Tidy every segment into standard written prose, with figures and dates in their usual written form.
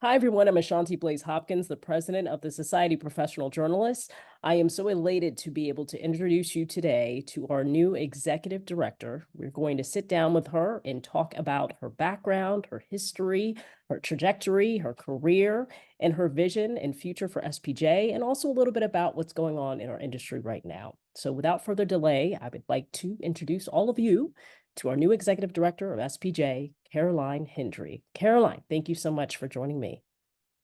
Hi, everyone. I'm Ashanti Blaize-Hopkins, the president of the Society of Professional Journalists. I am so elated to be able to introduce you today to our new executive director. We're going to sit down with her and talk about her background, her history, her trajectory, her career, and her vision and future for SPJ, and also a little bit about what's going on in our industry right now. So without further delay, I would like to introduce all of you to our new executive director of SPJ, Caroline Hendrie. Caroline, thank you so much for joining me.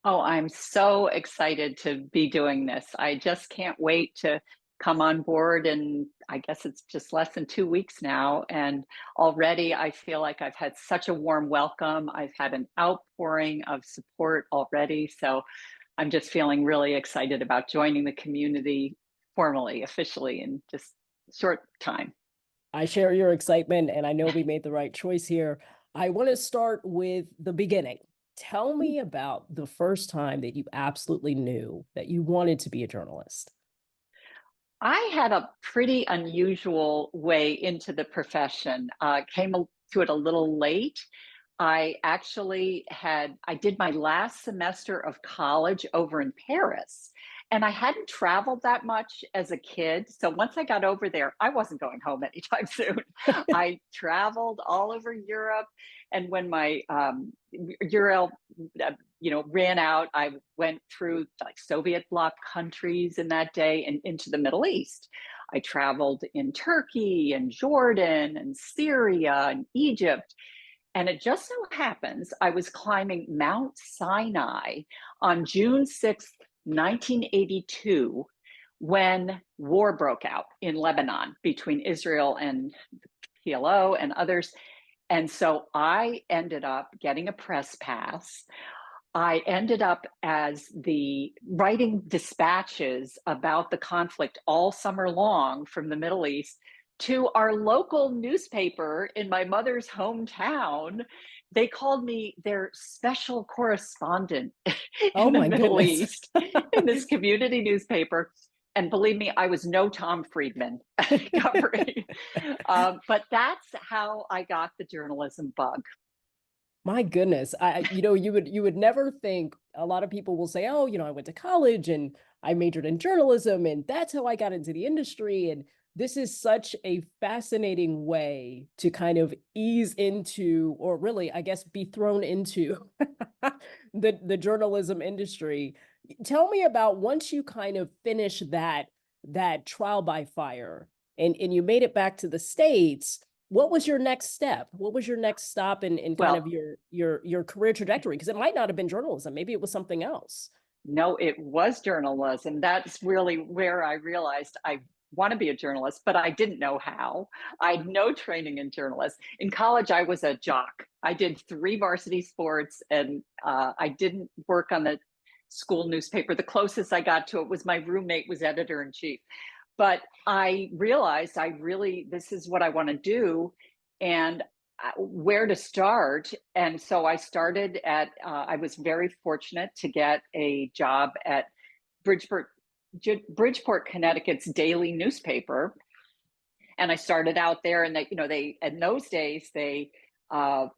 Oh, I'm so excited to be doing this. I just can't wait to come on board. And I guess it's just less than 2 weeks now. And already I feel like I've had such a warm welcome. I've had an outpouring of support already. So I'm just feeling really excited about joining the community formally, officially, in just short time. I share your excitement, and I know we made the right choice here. I want to start with the beginning. Tell me about the first time that you absolutely knew that you wanted to be a journalist. I had a pretty unusual way into the profession. To it a little late. I did my last semester of college over in Paris, and I hadn't traveled that much as a kid. So once I got over there, I wasn't going home anytime soon. I traveled all over Europe, and when my Euro, ran out, I went through like Soviet bloc countries in that day and into the Middle East. I traveled in Turkey and Jordan and Syria and Egypt. And it just so happens I was climbing Mount Sinai on June 6th, 1982, when war broke out in Lebanon between Israel and PLO and others. And so I ended up getting a press pass. I ended up as the writing dispatches about the conflict all summer long from the Middle East to our local newspaper in my mother's hometown. They called me their special correspondent Oh in the my Middle goodness. East in this community newspaper. And believe me, I was no Tom Friedman covering. But that's how I got the journalism bug. My goodness. You would never think. A lot of people will say, "Oh, I went to college and I majored in journalism and that's how I got into the industry." And this is such a fascinating way to kind of ease into, or really, I guess, be thrown into the journalism industry. Tell me about once you kind of finish that trial by fire and you made it back to the States. What was your next step? What was your next stop in kind of Well, your career trajectory? Because it might not have been journalism. Maybe it was something else. no, it was journalism. That's really where I realized I want to be a journalist, but I didn't know how. I had no training in journalism. In college, I was a jock. I did 3 varsity sports, and I didn't work on the school newspaper. The closest I got to it was my roommate was editor in chief. But I realized this is what I want to do. And where to start. And so I was very fortunate to get a job at Bridgeport, Bridgeport, Connecticut's daily newspaper. And I started out there, and in those days, they uh,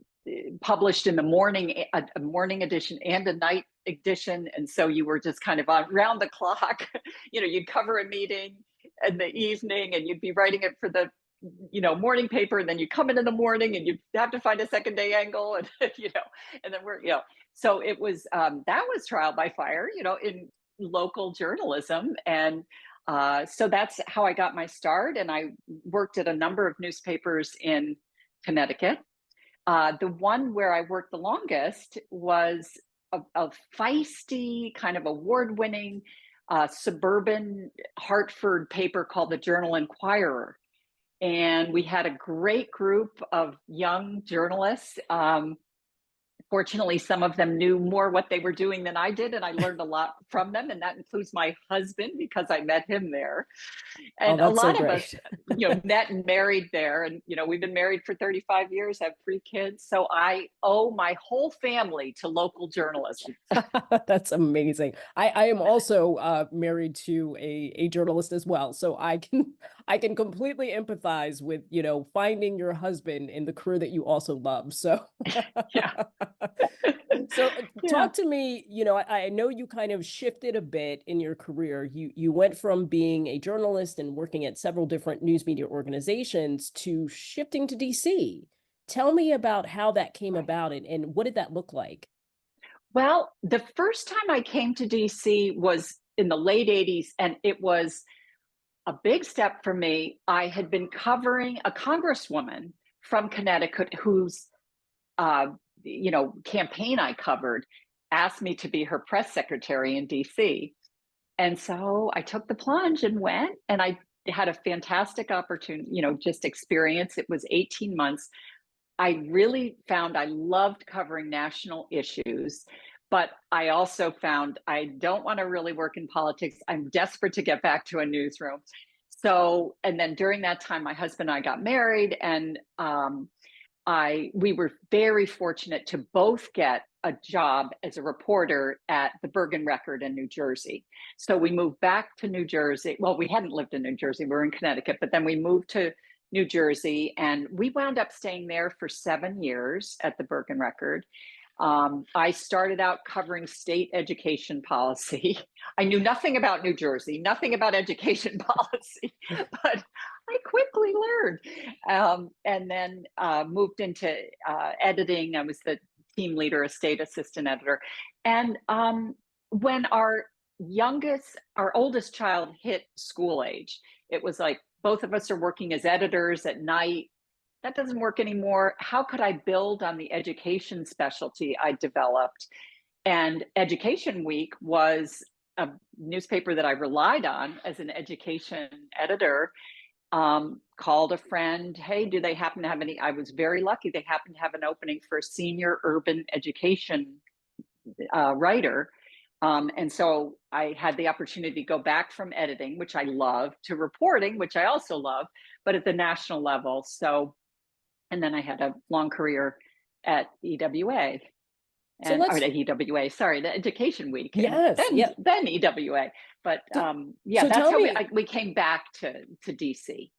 published in the morning, a morning edition and a night edition. And so you were just kind of on round the clock. You'd cover a meeting in the evening and you'd be writing it for the morning paper, and then you come in the morning and you have to find a second day angle, and and then so it was that was trial by fire, in local journalism. And so that's how I got my start. And I worked at a number of newspapers in Connecticut. The one where I worked the longest was a feisty, kind of award-winning suburban Hartford paper called the Journal Enquirer. And we had a great group of young journalists. Fortunately, some of them knew more what they were doing than I did, and I learned a lot from them. And that includes my husband, because I met him there. Oh, And a that's so lot of us, great. met and married there. And, we've been married for 35 years, have 3 kids. So I owe my whole family to local journalism. That's amazing. I am also married to a journalist as well, so I can completely empathize with finding your husband in the career that you also love. So Yeah. So Yeah. talk to me, I know you kind of shifted a bit in your career. You went from being a journalist and working at several different news media organizations to shifting to DC. Tell me about how that came Right. about and what did that look like? Well, the first time I came to DC was in the late 80s, and it was a big step for me. I had been covering a congresswoman from Connecticut whose uh, campaign I covered asked me to be her press secretary in DC. And so I took the plunge and went, and I had a fantastic opportunity, just experience. It was 18 months. I really found I loved covering national issues, but I also found I don't want to really work in politics. I'm desperate to get back to a newsroom. So, and then during that time, my husband and I got married, and we were very fortunate to both get a job as a reporter at the Bergen Record in New Jersey. So we moved back to New Jersey. Well, we hadn't lived in New Jersey, we were in Connecticut, but then we moved to New Jersey, and we wound up staying there for 7 years at the Bergen Record. I started out covering state education policy. I knew nothing about New Jersey, nothing about education policy, but I quickly learned. And then moved into editing. I was the team leader, a state assistant editor. And when our oldest child hit school age, it was like both of us are working as editors at night. That doesn't work anymore. How could I build on the education specialty I developed? And Education Week was a newspaper that I relied on as an education editor. Called a friend, hey, do they happen to have any? I was very lucky. They happened to have an opening for a senior urban education writer. And so I had the opportunity to go back from editing, which I love, to reporting, which I also love, but at the national level. So, and then I had a long career at EWA So or let's the EWA, sorry, the Education Week, and yes, then yeah. then EWA. But So, yeah, so that's tell how me we came back to DC.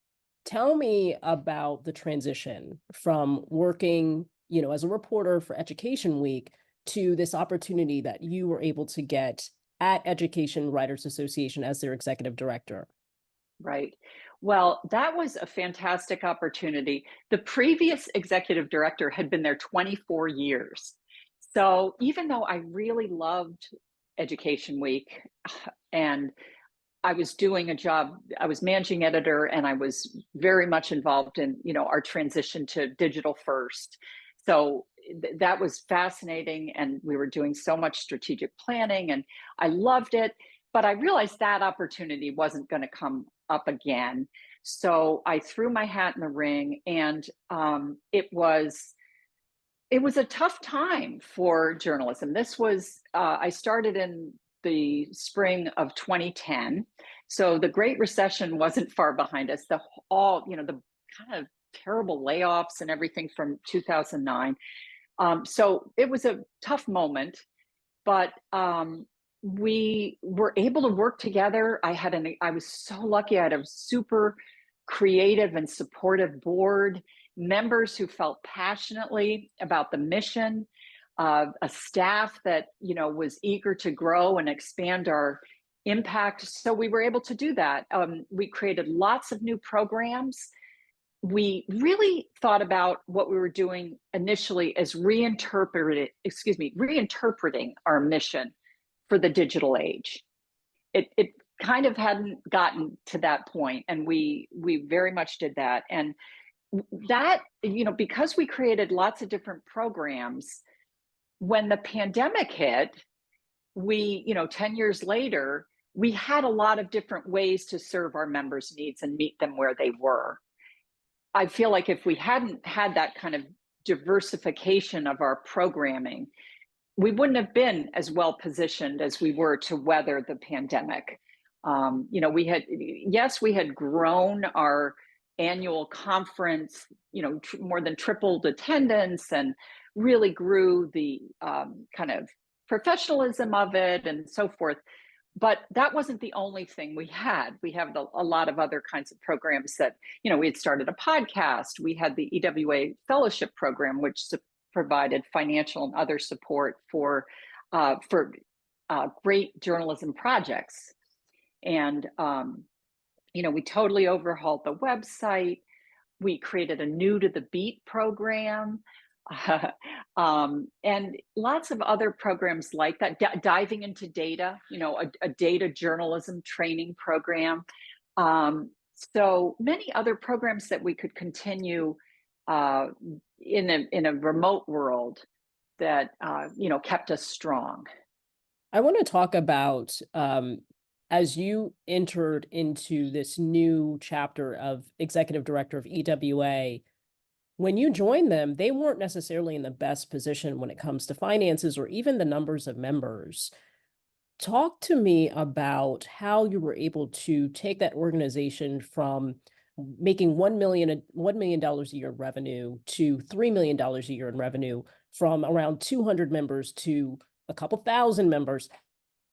tell me about the transition from working, as a reporter for Education Week to this opportunity that you were able to get at Education Writers Association as their executive director. Right. Well, that was a fantastic opportunity. The previous executive director had been there 24 years. So even though I really loved Education Week and I was doing a job, I was managing editor, and I was very much involved in, our transition to digital first. So that was fascinating, and we were doing so much strategic planning, and I loved it. But I realized that opportunity wasn't going to come up again. So I threw my hat in the ring, and it was a tough time for journalism. This was I started in the spring of 2010, so the Great Recession wasn't far behind us. The kind of terrible layoffs and everything from 2009. So it was a tough moment, but we were able to work together. I was so lucky. I had a super creative and supportive board, members who felt passionately about the mission, a staff that was eager to grow and expand our impact. So we were able to do that. We created lots of new programs. We really thought about what we were doing initially as reinterpreting our mission for the digital age. It kind of hadn't gotten to that point, and we very much did that. And that, because we created lots of different programs, when the pandemic hit, 10 years later, we had a lot of different ways to serve our members' needs and meet them where they were. I feel like if we hadn't had that kind of diversification of our programming, we wouldn't have been as well positioned as we were to weather the pandemic. We had grown our annual conference, more than tripled attendance, and really grew the kind of professionalism of it and so forth. But that wasn't the only thing we had. We have a lot of other kinds of programs that, we had started a podcast. We had the EWA Fellowship Program, which provided financial and other support for great journalism projects. And we totally overhauled the website. We created a new to the beat program, and lots of other programs like that, diving into data, a data journalism training program. So many other programs that we could continue in a remote world that kept us strong. I want to talk about as you entered into this new chapter of executive director of EWA, when you joined them, they weren't necessarily in the best position when it comes to finances or even the numbers of members. Talk to me about how you were able to take that organization from making $1 million a year in revenue to $3 million a year in revenue, from around 200 members to a couple thousand members.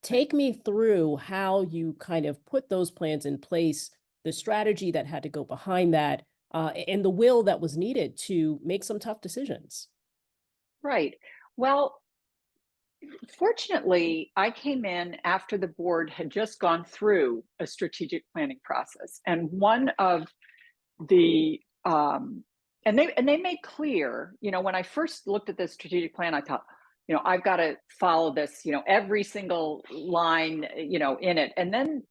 Take me through how you kind of put those plans in place, the strategy that had to go behind that, and the will that was needed to make some tough decisions. Right. Well, fortunately, I came in after the board had just gone through a strategic planning process. And one of the and they made clear, when I first looked at this strategic plan, I thought, I've got to follow this, every single line, in it. And then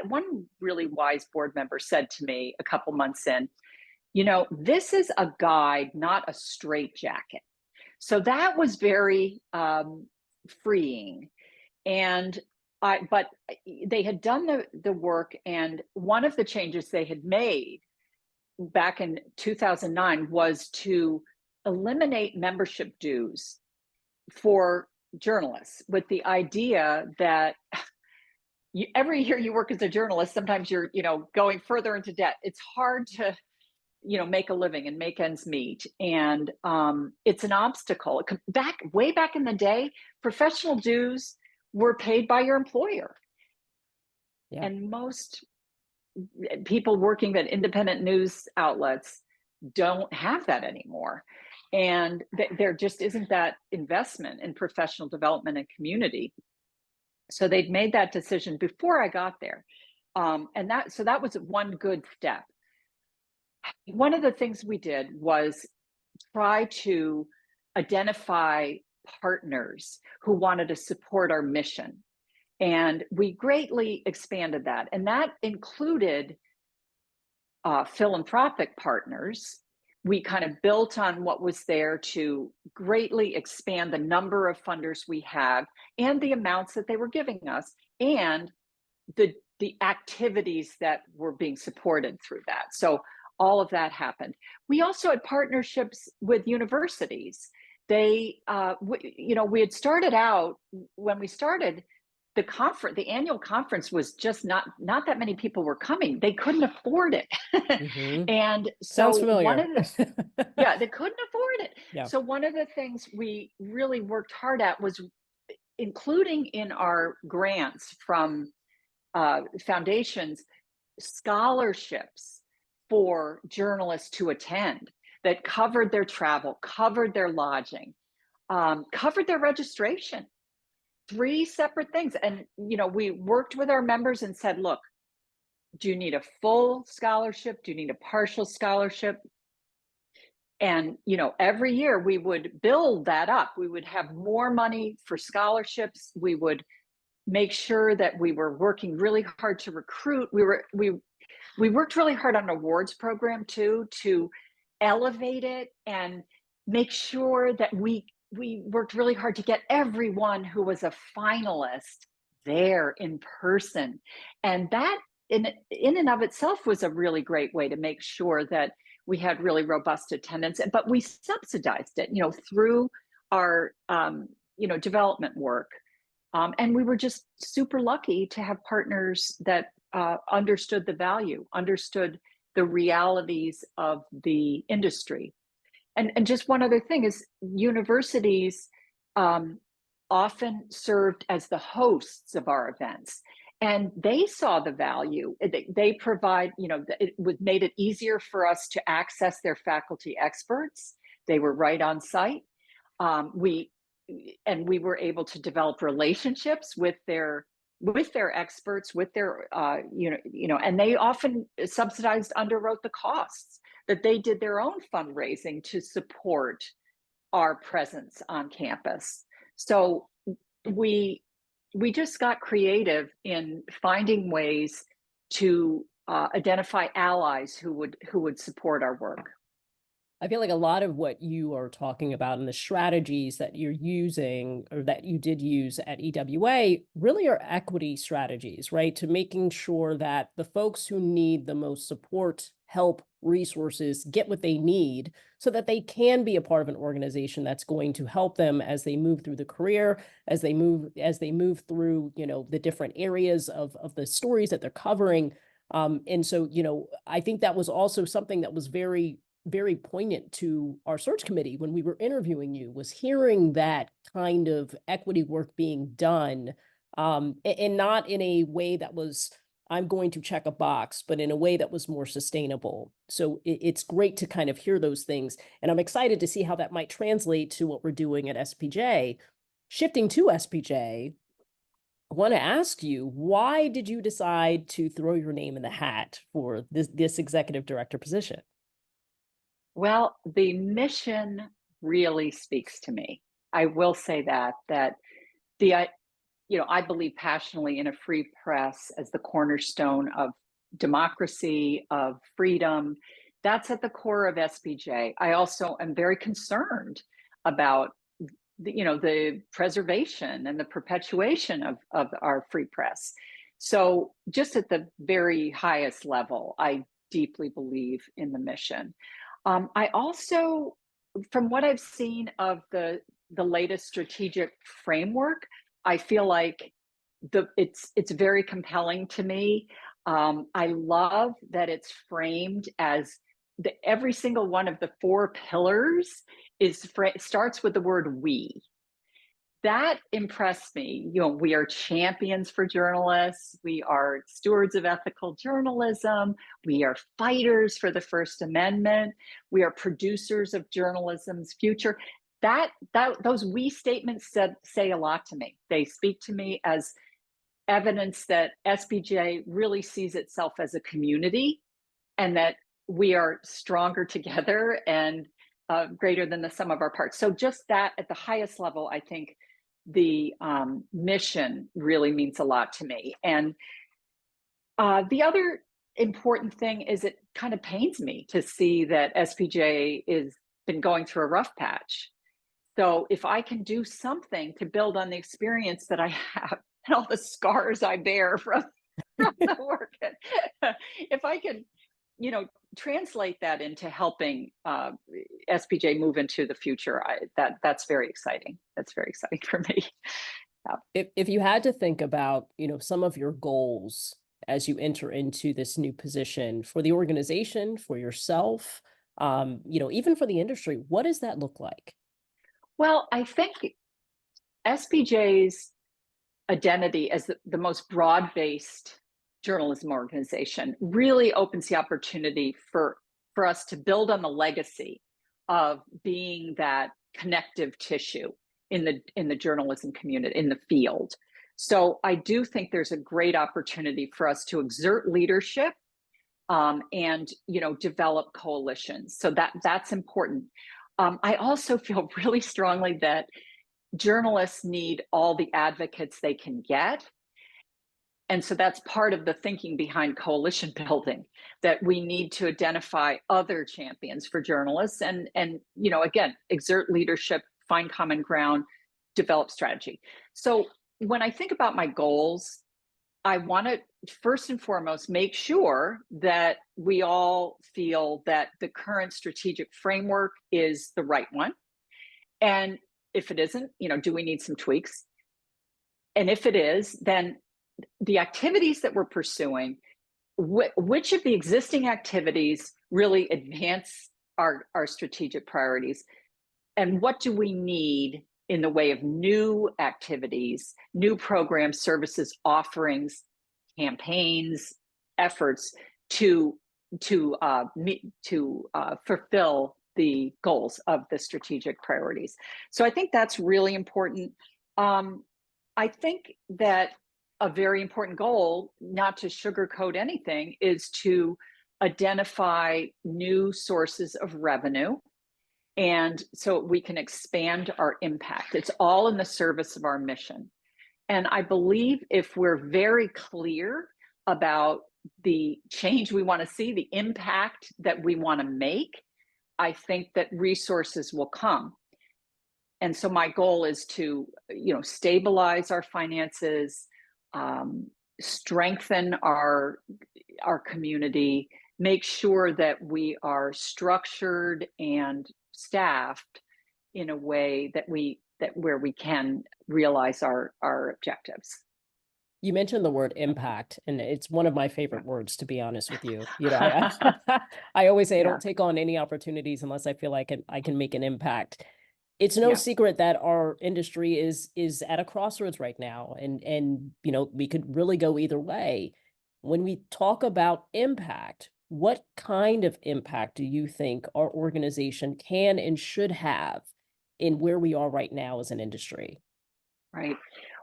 one really wise board member said to me a couple months in, this is a guide, not a straitjacket. So that was very freeing. But they had done the work, and one of the changes they had made back in 2009 was to eliminate membership dues for journalists, with the idea that every year you work as a journalist, sometimes you're going further into debt. It's hard to make a living and make ends meet, and it's an obstacle. Way back in the day, professional dues were paid by your employer. Yeah. And most people working at independent news outlets don't have that anymore. And there just isn't that investment in professional development and community. So they'd made that decision before I got there. So that was one good step. One of the things we did was try to identify partners who wanted to support our mission. And we greatly expanded that. And that included philanthropic partners. We kind of built on what was there to greatly expand the number of funders we have and the amounts that they were giving us, and the activities that were being supported through that. So all of that happened. We also had partnerships with universities. We had started out, when we started the conference, the annual conference was just not that many people were coming. They couldn't afford it. Mm-hmm. And so sounds familiar. They couldn't afford it. Yeah. So one of the things we really worked hard at was including in our grants from foundations scholarships for journalists to attend that covered their travel, covered their lodging, covered their registration. 3 separate things. And, we worked with our members and said, look, do you need a full scholarship? Do you need a partial scholarship? And, every year we would build that up. We would have more money for scholarships. We would make sure that we were working really hard to recruit. We worked really hard on an awards program too, to elevate it and make sure that we worked really hard to get everyone who was a finalist there in person. And that in and of itself was a really great way to make sure that we had really robust attendance. But we subsidized it, through our, development work. And we were just super lucky to have partners that understood the value, understood the realities of the industry. And just one other thing is, universities often served as the hosts of our events, and they saw the value. They provide, it made it easier for us to access their faculty experts. They were right on site. We we were able to develop relationships with their experts, with their and they often subsidized, underwrote the costs, that they did their own fundraising to support our presence on campus. So we we just got creative in finding ways to identify allies who would support our work. I feel like a lot of what you are talking about and the strategies that you're using or that you did use at EWA really are equity strategies, right? To making sure that the folks who need the most support, help, resources get what they need so that they can be a part of an organization that's going to help them as they move through the career, as they move through, the different areas of the stories that they're covering. And so, I think that was also something that was very poignant to our search committee when we were interviewing you, was hearing that kind of equity work being done, and not in a way that was, I'm going to check a box, but in a way that was more sustainable. So it's great to kind of hear those things. And I'm excited to see how that might translate to what we're doing at SPJ. Shifting to SPJ, I want to ask you, why did you decide to throw your name in the hat for this executive director position? Well, the mission really speaks to me. I will say that the I believe passionately in a free press as the cornerstone of democracy, of freedom. That's at the core of SPJ. I also am very concerned about the preservation and the perpetuation of our free press. So just at the very highest level, I deeply believe in the mission. I also, from what I've seen of the latest strategic framework, I feel like it's very compelling to me. I love that it's framed as every single one of the four pillars starts with the word we. That impressed me. We are champions for journalists. We are stewards of ethical journalism. We are fighters for the First Amendment. We are producers of journalism's future. Those we statements say a lot to me. They speak to me as evidence that SPJ really sees itself as a community, and that we are stronger together and greater than the sum of our parts. So just that at the highest level, I think the mission really means a lot to me. And the other important thing is, it kind of pains me to see that SPJ is been going through a rough patch. So if I can do something to build on the experience that I have and all the scars I bear from the work, if I can, translate that into helping SPJ move into the future, that's very exciting. That's very exciting for me. If you had to think about, some of your goals as you enter into this new position for the organization, for yourself, even for the industry, what does that look like? Well, I think SPJ's identity as the most broad-based journalism organization really opens the opportunity for us to build on the legacy of being that connective tissue in the journalism community, in the field. So I do think there's a great opportunity for us to exert leadership, and develop coalitions. So that's important. I also feel really strongly that journalists need all the advocates they can get. And so that's part of the thinking behind coalition building, that we need to identify other champions for journalists and again, exert leadership, find common ground, develop strategy. So when I think about my goals, I want to first and foremost make sure that we all feel that the current strategic framework is the right one. And if it isn't, do we need some tweaks? And if it is, then the activities that we're pursuing, which of the existing activities really advance our strategic priorities? And what do we need in the way of new activities, new programs, services, offerings, campaigns, efforts to fulfill the goals of the strategic priorities. So I think that's really important. I think that a very important goal, not to sugarcoat anything, is to identify new sources of revenue. And so we can expand our impact. It's all in the service of our mission. And I believe if we're very clear about the change we want to see, the impact that we want to make, I think that resources will come. And so my goal is to, stabilize our finances, strengthen our community, make sure that we are structured and staffed in a way that where we can realize our objectives. You mentioned the word impact, and it's one of my favorite words, to be honest with you. I always say I Yeah. don't take on any opportunities unless I feel like I can make an impact. It's no Yeah. secret that our industry is at a crossroads right now, and we could really go either way. When we talk about impact, what kind of impact do you think our organization can and should have in where we are right now as an industry? Right.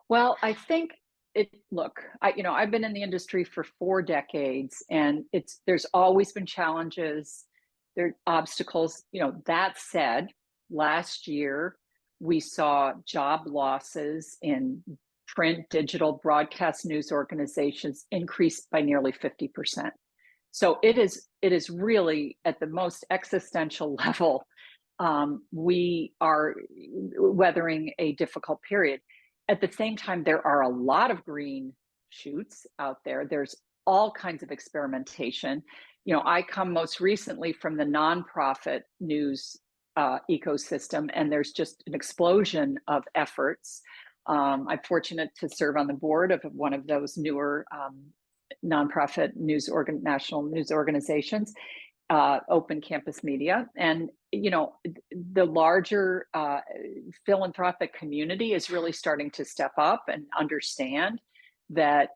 Well, I think I've been in the industry for 4 decades, and there's always been challenges, there are obstacles. That said, last year we saw job losses in print, digital, broadcast news organizations increase by nearly 50%. So it is really at the most existential level. We are weathering a difficult period. At the same time, there are a lot of green shoots out there. There's all kinds of experimentation. I come most recently from the nonprofit news ecosystem, and there's just an explosion of efforts. I'm fortunate to serve on the board of one of those newer nonprofit national news organizations, Open Campus Media. And, the larger philanthropic community is really starting to step up and understand that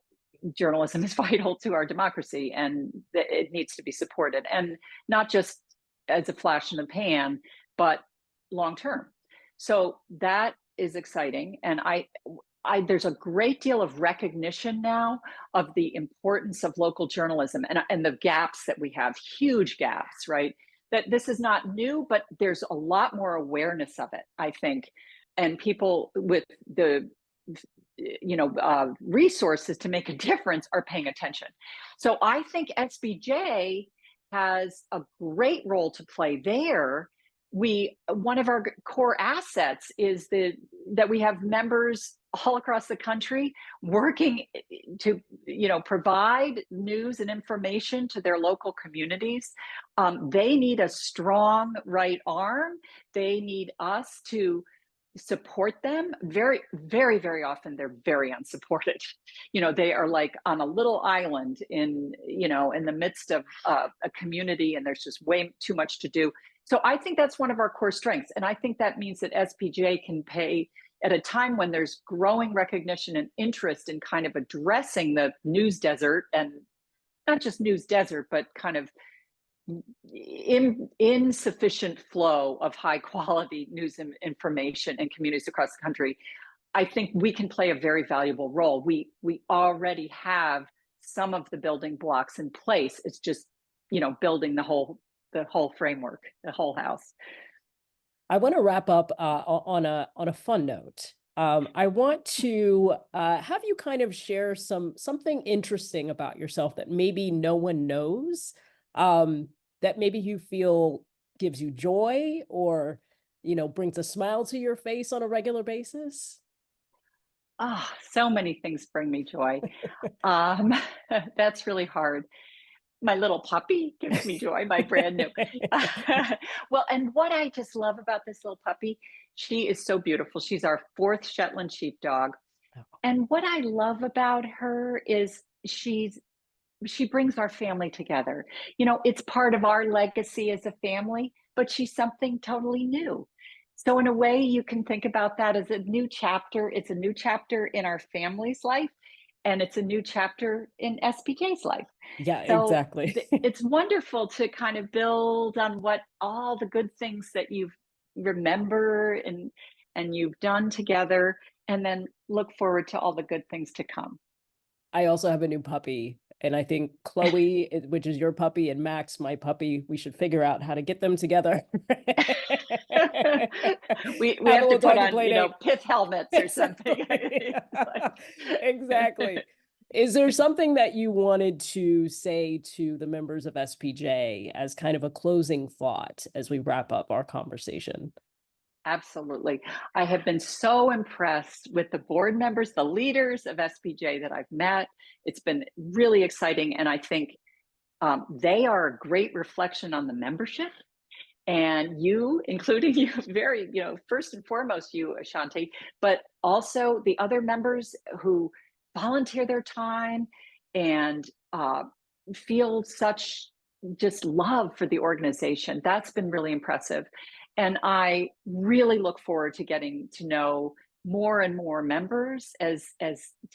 journalism is vital to our democracy and that it needs to be supported, and not just as a flash in the pan, but long term. So that is exciting. And there's a great deal of recognition now of the importance of local journalism and the gaps that we have, huge gaps, right? That this is not new, but there's a lot more awareness of it, I think. And people with the resources to make a difference are paying attention. So I think SBJ has a great role to play there. One of our core assets is that we have members all across the country working to provide news and information to their local communities. They need a strong right arm. They need us to support them. Very, very, very often they're very unsupported. They are like on a little island in the midst of a community, and there's just way too much to do. So I think that's one of our core strengths. And I think that means that SPJ can pay at a time when there's growing recognition and interest in kind of addressing the news desert, and not just news desert, but kind of insufficient flow of high quality news and information in communities across the country. I think we can play a very valuable role. We already have some of the building blocks in place. It's just, building the whole framework, the whole house. I want to wrap up on a fun note. I want to have you kind of share something interesting about yourself that maybe no one knows, that maybe you feel gives you joy, or brings a smile to your face on a regular basis. So many things bring me joy. That's really hard. My little puppy gives me joy, my brand new. Well, and what I just love about this little puppy, she is so beautiful. She's our 4th Shetland sheepdog. Oh. And what I love about her is she brings our family together. It's part of our legacy as a family, but she's something totally new. So in a way, you can think about that as a new chapter. It's a new chapter in our family's life. and it's a new chapter in SPJ's life. Yeah, So exactly. it's wonderful to kind of build on what all the good things that you've remember and you've done together, and then look forward to all the good things to come. I also have a new puppy, and I think Chloe, which is your puppy, and Max, my puppy, we should figure out how to get them together. We Have a have to little put doggy on, play date. pith helmets or something. Exactly. Like Exactly. Is there something that you wanted to say to the members of SPJ as kind of a closing thought as we wrap up our conversation? Absolutely. I have been so impressed with the board members, the leaders of SPJ that I've met. It's been really exciting. And I think they are a great reflection on the membership. And you, including you, very, first and foremost, you, Ashanti, but also the other members who volunteer their time and feel such just love for the organization. That's been really impressive. And I really look forward to getting to know more and more members as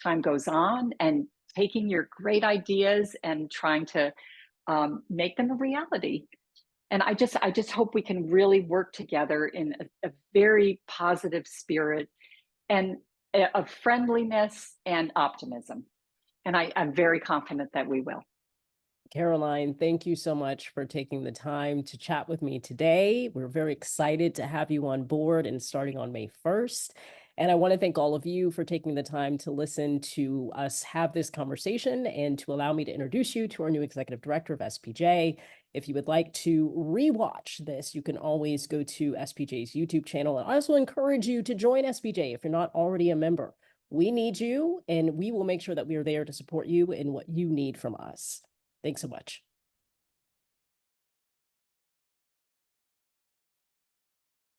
time goes on, and taking your great ideas and trying to make them a reality. And I just hope we can really work together in a very positive spirit, and of friendliness and optimism. And I'm very confident that we will. Caroline, thank you so much for taking the time to chat with me today. We're very excited to have you on board and starting on May 1st. And I want to thank all of you for taking the time to listen to us have this conversation and to allow me to introduce you to our new executive director of SPJ. If you would like to rewatch this, you can always go to SPJ's YouTube channel. And I also encourage you to join SPJ if you're not already a member. We need you, and we will make sure that we are there to support you in what you need from us. Thanks so much.